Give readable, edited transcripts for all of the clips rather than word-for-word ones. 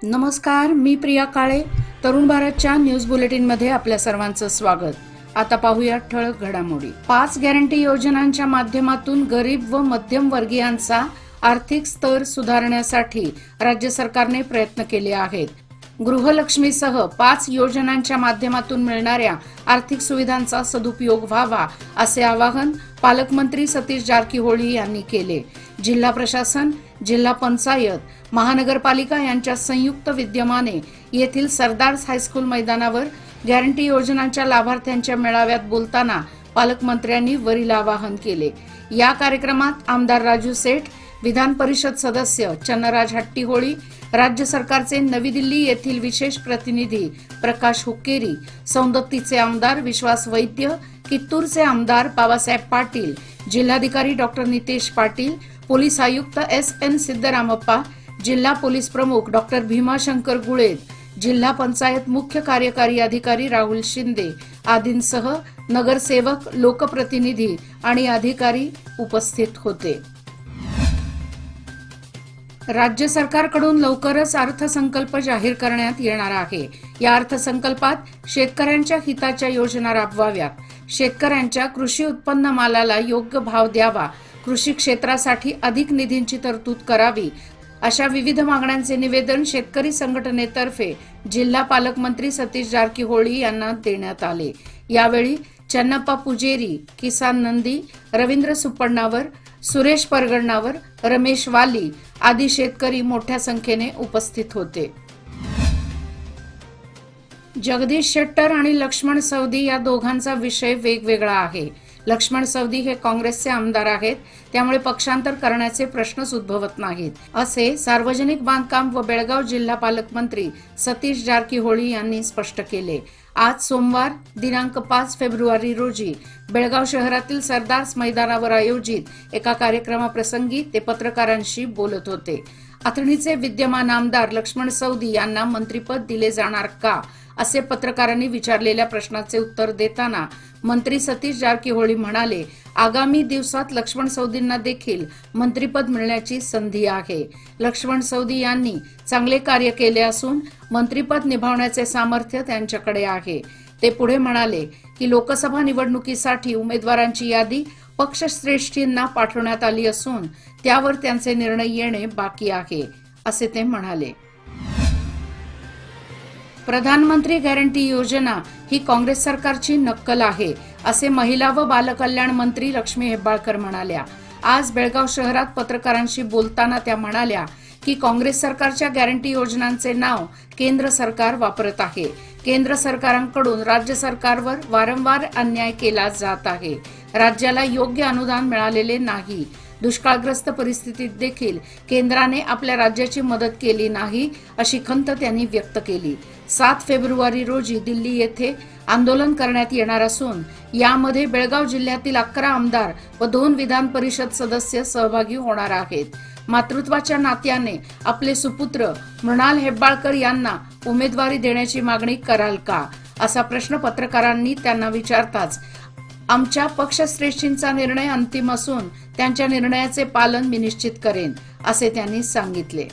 नमस्कार, मी प्रिया काळे. तरुण भारतच्या न्यूज बुलेटिन मध्ये आपल्या सर्वांचं स्वागत. आता पाहूया ठळक घडामोडी. 5 गॅरंटी योजनांच्या माध्यमातून गरीब व मध्यम वर्गीयांचा आर्थिक स्तर सुधारण्यासाठी राज्य सरकारने प्रयत्न केले आहेत. गृहलक्ष्मीसह 5 योजनांच्या माध्यमातून मिळणाऱ्या आर्थिक सुविधांचा सदुपयोग व्हावा असे आवाहन पालकमंत्री सतीश जारकीहोळी यांनी केले. जिल्हा प्रशासन, जिल्हा पंचायत, महानगरपालिका यांच्या संयुक्त विद्यमाने येथील सरदार्स हायस्कूल मैदानावर गॅरंटी योजनांच्या लाभार्थ्यांच्या मेळाव्यात बोलताना पालकमंत्र्यांनी वरील आवाहन केले. या कार्यक्रमात आमदार राजू सेठ, विधान परिषद सदस्य चन्नराज हट्टीहोळी, राज्य सरकारचे नवी दिल्ली येथील विशेष प्रतिनिधी प्रकाश हुक्केरी, सौंदत्तीचे आमदार विश्वास वैद्य, कित्तूरचे आमदार बाबासाहेब पाटील, जिल्हाधिकारी डॉक्टर नितेश पाटील, पोलीस आयुक्त एस.एन. सिद्धरामप्पा, जिल्हा पोलीस प्रमुख डॉक्टर भीमाशंकर गुळेद, जिल्हा पंचायत मुख्य कार्यकारी अधिकारी राहुल शिंदे आदींसह नगरसेवक, लोकप्रतिनिधी आणि अधिकारी उपस्थित होते. राज्य सरकारकडून लवकरच अर्थसंकल्प जाहीर करण्यात येणार आहे. या अर्थसंकल्पात शेतकऱ्यांच्या हिताच्या योजना राबवाव्यात, शेतकऱ्यांच्या कृषी उत्पन्न मालाला योग्य भाव द्यावा, कृषी क्षेत्रासाठी अधिक निधींची तरतूद करावी, अशा विविध मागण्यांचे निवेदन शेतकरी संघटनेतर्फे जिल्हा पालकमंत्री सतीश जारकीहोळी यांना देण्यात आले. यावेळी चन्नप्पा पुजेरी, किसान नंदी, रवींद्र सुपण्णावर, सुरेश परगणावर, रमेश वाली आदी शेतकरी मोठ्या संख्येने उपस्थित होते. जगदीश शेट्टर आणि लक्ष्मण सवदी या दोघांचा विषय वेगवेगळा आहे. लक्ष्मण सवदी हे काँग्रेसचे आमदार आहेत, त्यामुळे पक्षांतर करण्याचे प्रश्नच उद्भवत नाहीत, असे सार्वजनिक बांधकाम व बेळगाव जिल्हा पालकमंत्री सतीश जारकीहोळी यांनी स्पष्ट केले. आज सोमवार दिनांक 5 फेब्रुवारी रोजी बेळगाव शहरातील सरदार्स मैदानावर आयोजित एका कार्यक्रमाप्रसंगी ते पत्रकारांशी बोलत होते. अथणीचे विद्यमान आमदार लक्ष्मण सवदी यांना मंत्रिपद दिले जाणार का, असे पत्रकारांनी विचारलेल्या प्रश्नाचे उत्तर देताना मंत्री सतीश जारकीहोळी म्हणाले, आगामी दिवसात लक्ष्मण सवदींना देखील मंत्रिपद मिळण्याची संधी आहे. लक्ष्मण सवदी यांनी चांगले कार्य केले असून मंत्रिपद निभावण्याचे सामर्थ्य त्यांच्याकडे आहे. ते पुढे म्हणाले की लोकसभा निवडणुकीसाठी उमेदवारांची यादी पक्षश्रेष्ठींना पाठवण्यात आली असून त्यावर त्यांचे निर्णय येणे बाकी आहे, असे ते म्हणाले. प्रधानमंत्री गॅरंटी योजना ही काँग्रेस सरकारची नक्कल आहे, असे महिला व बालकल्याण मंत्री लक्ष्मी हेब्बाळकर म्हणाल्या. आज बेळगाव शहरात पत्रकारांशी बोलताना त्या म्हणाल्या की काँग्रेस सरकारच्या गॅरंटी योजनांचे नाव केंद्र सरकार वापरत आहे. केंद्र सरकारांकडून राज्य सरकारवर वारंवार अन्याय केला जात आहे. राज्याला योग्य अनुदान मिळालेले नाही. दुष्काळग्रस्त परिस्थितीत देखील केंद्राने आपल्या राज्याची मदत केली नाही, अशी खंत त्यांनी व्यक्त केली. 7 फेब्रुवारी रोजी दिल्ली येथे आंदोलन करण्यात येणार असून यामध्ये बेळगाव जिल्ह्यातील 11 आमदार व 2 विधान परिषद सदस्य सहभागी होणार आहेत. मातृत्वाच्या नात्याने आपले सुपुत्र मृणाल हेब्बाळकर यांना उमेदवारी देण्याची मागणी कराल का, असा प्रश्न पत्रकारांनी त्यांना विचारताच आमच्या पक्षश्रेष्ठींचा निर्णय अंतिम असून त्यांच्या निर्णयाचे पालन मी निश्चित करेन, असे त्यांनी सांगितले.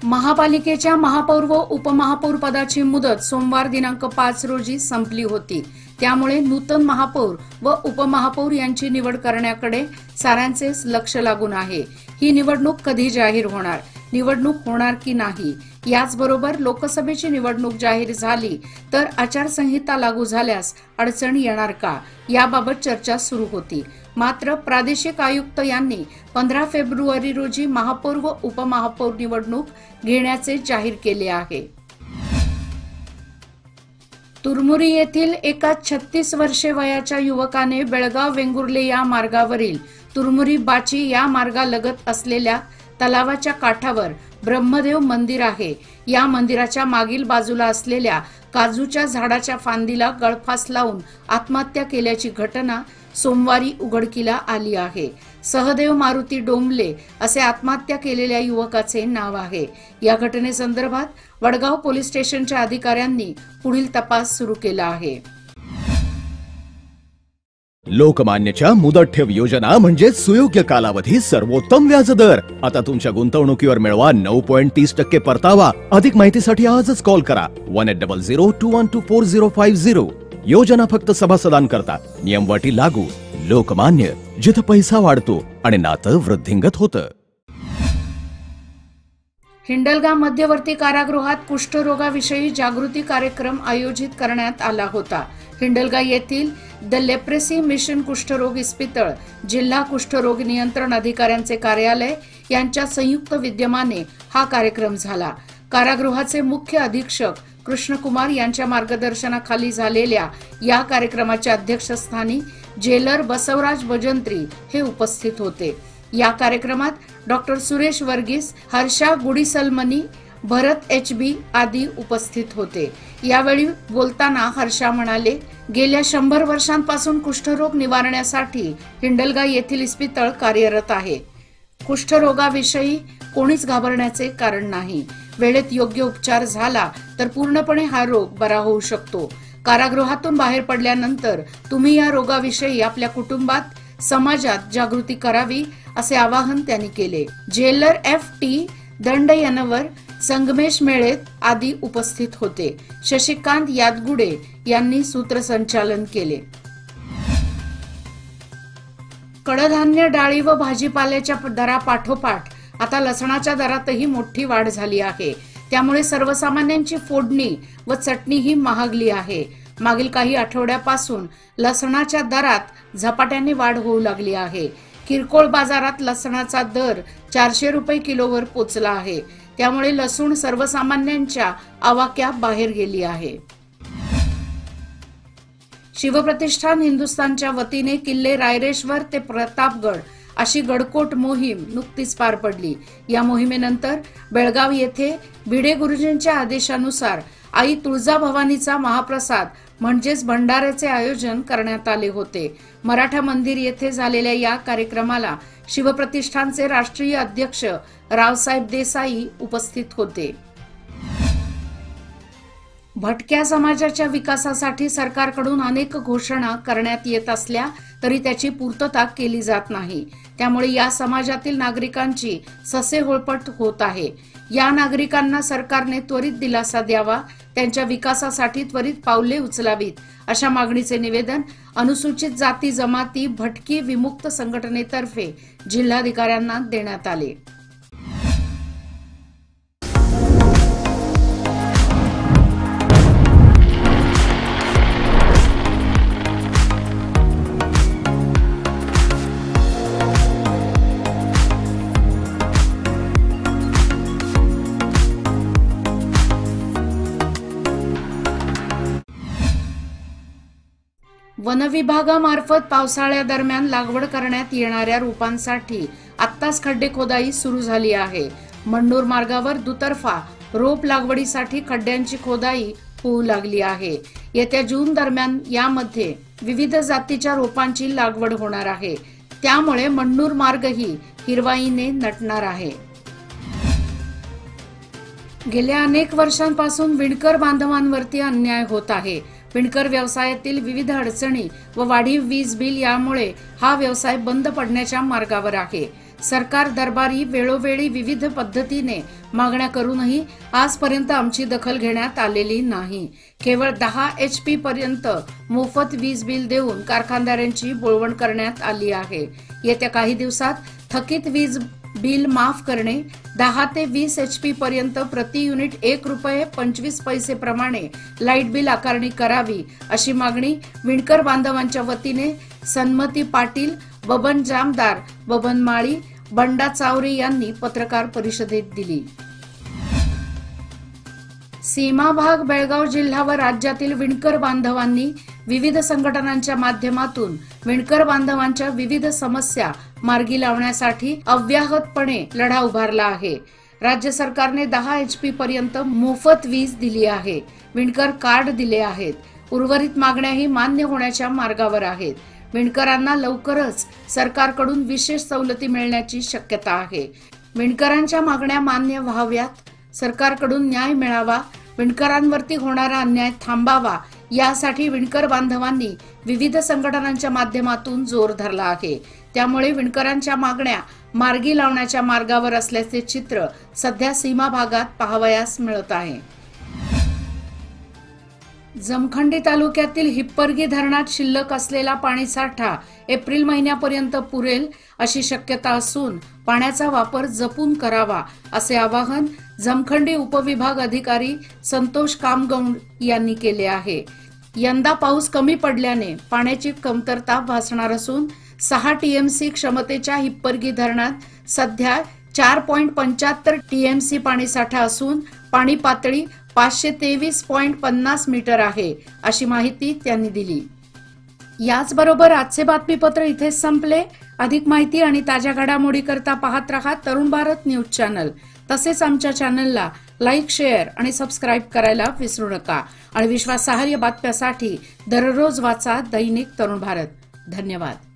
महापालिकेच्या महापौर व उपमहापौर पदाची मुदत सोमवार दिनांक 5 रोजी संपली होती. त्यामुळे नूतन महापौर व उपमहापौर यांची निवड करण्याकडे साऱ्यांचेच लक्ष लागून आहे. ही निवडणूक कधी जाहीर होणार, निवडणूक होणार की नाही, याचबरोबर लोकसभेची निवडणूक जाहीर झाली तर आचारसंहिता लागू झाल्यास अडचण येणार का, याबाबत चर्चा सुरू होती. मात्र प्रादेशिक आयुक्त यांनी 15 फेब्रुवारी रोजी महापौर व उपमहापौर निवडणूक घेण्याचे जाहीर केले आहे. तुरमुरी येथील एका 36 वर्षे वयाच्या युवकाने बेळगाव वेंगुर्ले या मार्गावरील तुरमुरी बाची या मार्गालगत असलेल्या तलावाच्या काठावर ब्रह्मदेव मंदिर आहे. या मंदिराच्या मागील बाजूला असलेल्या काजूच्या झाडाच्या फांदीला गळफास लावून आत्महत्या केल्याची घटना सोमवारी उघडकीला आली आहे. सहदेव मारुती डोंबले असे आत्महत्या केलेल्या युवकाचे नाव आहे. या घटनेसंदर्भात वडगाव पोलीस स्टेशनच्या अधिकाऱ्यांनी पुढील तपास सुरू केला आहे. लोकमान्यच्या मुदत ठेव योजना म्हणजे सुयोग्य कालावधी सर्वोत्तम व्याजदर। आता तुमच्या गुंतवणुकीवर मिळवा 9.30% परतावा। अधिक माहितीसाठी आजच कॉल करा 180021245050। योजना फक्त सभासदांकरता, नियम अटी लागू। लोकमान्य, जिथे पैसा वाढतो आणि नातं वृद्धिंगत होतं। हिंडलगा मध्यवर्ती कारागृहात कुष्ठरोगाविषयी जागृती कार्यक्रम आयोजित करण्यात आला होता। हिंडलगा येथील द लेप्रेसी मिशन कुष्ठरोग इस्पितळ, जिल्हा कुष्ठरोग नियंत्रण अधिकाऱ्यांचे कार्यालय यांच्या संयुक्त विद्यमाने हा कार्यक्रम झाला। कारागृहाचे मुख्य अधीक्षक कृष्णकुमार यांच्या मार्गदर्शनाखाली झालेल्या या कार्यक्रमाच्या अध्यक्षस्थानी जेलर बसवराज भजंत्री हे उपस्थित होते। या कार्यक्रमात डॉक्टर सुरेश वर्गीस, हर्षा गुडीसलमनी, भरत HB आदी उपस्थित होते। यावेळी बोलताना हर्षा म्हणाले, गेल्या 100 वर्षांपासून कुष्ठरोग निवारण्यासाठी हिंडलगा येथील इस्पितळ कार्यरत आहे। कुष्ठरोगाविषयी कोणीच घाबरण्याचे कारण नाही। वेळेत योग्य उपचार झाला तर पूर्णपणे हा रोग बरा होऊ शकतो। कारागृहातून बाहेर पडल्यानंतर तुम्ही या रोगाविषयी आपल्या कुटुंबात, समाजात जागृती करावी असे आवाहन त्यांनी केले। जेलर FT दंडयनवर, संगमेश मेळेत आदी उपस्थित होते। शशिकांत यादगुडे यांनी सूत्रसंचालन केले। कडधान्य, डाळी व भाजीपाल्याच्या दरापाठोपाठ आता लसणाच्या दरातही मोठी वाढ झाली आहे। त्यामुळे सर्वसामान्यांची फोडणी व चटणीही महागली आहे। मागील काही आठवड्यापासून लसणाच्या दरात झपाट्याने वाढ होऊ लागली आहे। किरकोळ बाजारात लसणाचा दर 400 रुपये किलोवर पोहोचला आहे। त्यामुळे लसूण सर्वसामान्यांच्या आवाक्याबाहेर गेली आहे। शिवप्रतिष्ठान हिंदुस्थानच्या वतीने किल्ले रायरेश्वर ते प्रतापगड अशी गडकोट मोहीम नुकतीच पार पडली। या मोहिमेनंतर बेळगाव येथे भिडे गुरुजींच्या आदेशानुसार आई तुळजाभवानीचा महाप्रसाद म्हणजेच भंडाऱ्याचे आयोजन करण्यात आले होते। मराठा मंदिर येथे झालेल्या या कार्यक्रमाला शिवप्रतिष्ठानचे राष्ट्रीय अध्यक्ष रावसाहेब देसाई उपस्थित होते। भटक्या समाजाच्या विकासासाठी सरकारकडून अनेक घोषणा करण्यात येत असल्या तरी त्याची पूर्तता केली जात नाही। त्यामुळे या समाजातील नागरिकांची ससेहोळपट होत आहे। या नागरिकांना सरकारने त्वरित दिलासा द्यावा, त्यांच्या विकासासाठी त्वरित पावले उचलावीत अशा मागणीचे निवेदन अनुसूचित जाती जमाती भटकी विमुक्त संघटनेतर्फे जिल्हाधिकाऱ्यांना देण्यात आले। वनविभागामार्फत पावसाळ्यादरम्यान लागवड करण्यात येणाऱ्या रोपांसाठी आत्ताच खड्डे खोदाई सुरू झाली आहे। मण्णूर मार्गावर दुतर्फा रोप लागवडीसाठी खड्ड्यांची खोदाई होऊ लागली आहे। येत्या जून दरम्यान यामध्ये विविध जातीच्या रोपांची लागवड होणार आहे। त्यामुळे मण्णूर मार्गही हिरवाईने नटणार आहे। गेल्या अनेक वर्षांपासून विणकर बांधवांवरती अन्याय होत आहे। विणकर व्यवसायातील विविध अडचणी व वाढीव वीज बिल यामुळे हा व्यवसाय बंद पडण्याच्या मार्गावर आहे। सरकार दरबारी वेळोवेळी विविध पद्धतीने मागण्या करूनही आजपर्यंत आमची दखल घेण्यात आलेली नाही। केवळ 10 HP पर्यंत मोफत वीज बिल देऊन कारखानदारांची बोळवण करण्यात आली आहे। येत्या काही दिवसात थकीत वीज बिल माफ करणे, 10 ते 20 HP पर्यंत प्रति युनिट 1 रुपये 25 पैसे प्रमाणे लाईट बिल आकारणी करावी अशी मागणी विणकर बांधवांच्या वतीने सन्मती पाटील, बबन जामदार, बबन माळी, बंडा चावरे यांनी पत्रकार परिषदेत दिली। सीमा भाग बेळगाव जिल्हा व राज्यातील विणकर बांधवांनी विविध संघटनांच्या माध्यमातून विणकर बांधवांच्या विविध समस्या मार्गी लावण्यासाठी अव्याहतपणे लढा उभारला आहे। राज्य सरकारने 10 HP पर्यंत मोफत वीज दिली आहे। विणकर कार्ड दिले आहेत। उर्वरित मागण्याही मान्य होण्याच्या मार्गावर आहेत। विणकरांना लवकरच सरकारकडून विशेष सवलती मिळण्याची शक्यता आहे। विणकरांच्या मागण्या मान्य व्हाव्यात, सरकारकडून न्याय मिळावा, विणकरांवरती होणारा अन्याय थांबावा यासाठी विणकर बांधवांनी विविध संघटनांच्या माध्यमातून जोर धरला आहे। त्यामुळे विणकरांच्या मागण्या मार्गी लावण्याच्या मार्गावर असल्याचे चित्र सध्या सीमा भागात पाहावयास मिळत आहे। जमखंडी तालुक्यातील हिप्परगी धरणात शिल्लक असलेला पाणीसाठा एप्रिल महिन्यापर्यंत पुरेल अशी शक्यता असून पाण्याचा वापर जपून करावा असे आवाहन जमखंडी उपविभाग अधिकारी संतोष कामगौंड यांनी केले आहे। यंदा पाऊस कमी पडल्याने पाण्याची कमतरता भासणार असून 6 टीएमसी क्षमतेच्या हिप्परगी धरणात सध्या 4.75 टीएमसी पाणीसाठा असून पाणी पातळी 523.50 मीटर आहे अशी माहिती त्यांनी दिली। याचबरोबर आजचे बातमीपत्र इथेच संपले। अधिक माहिती आणि ताज्या घडामोडी करता पाहत रहा तरुण भारत न्यूज चॅनल। तसेच आमच्या चॅनलला लाईक, शेअर आणि सबस्क्राईब करायला विसरू नका आणि विश्वासार्ह बातम्यांसाठी दररोज वाचा दैनिक तरुण भारत। धन्यवाद।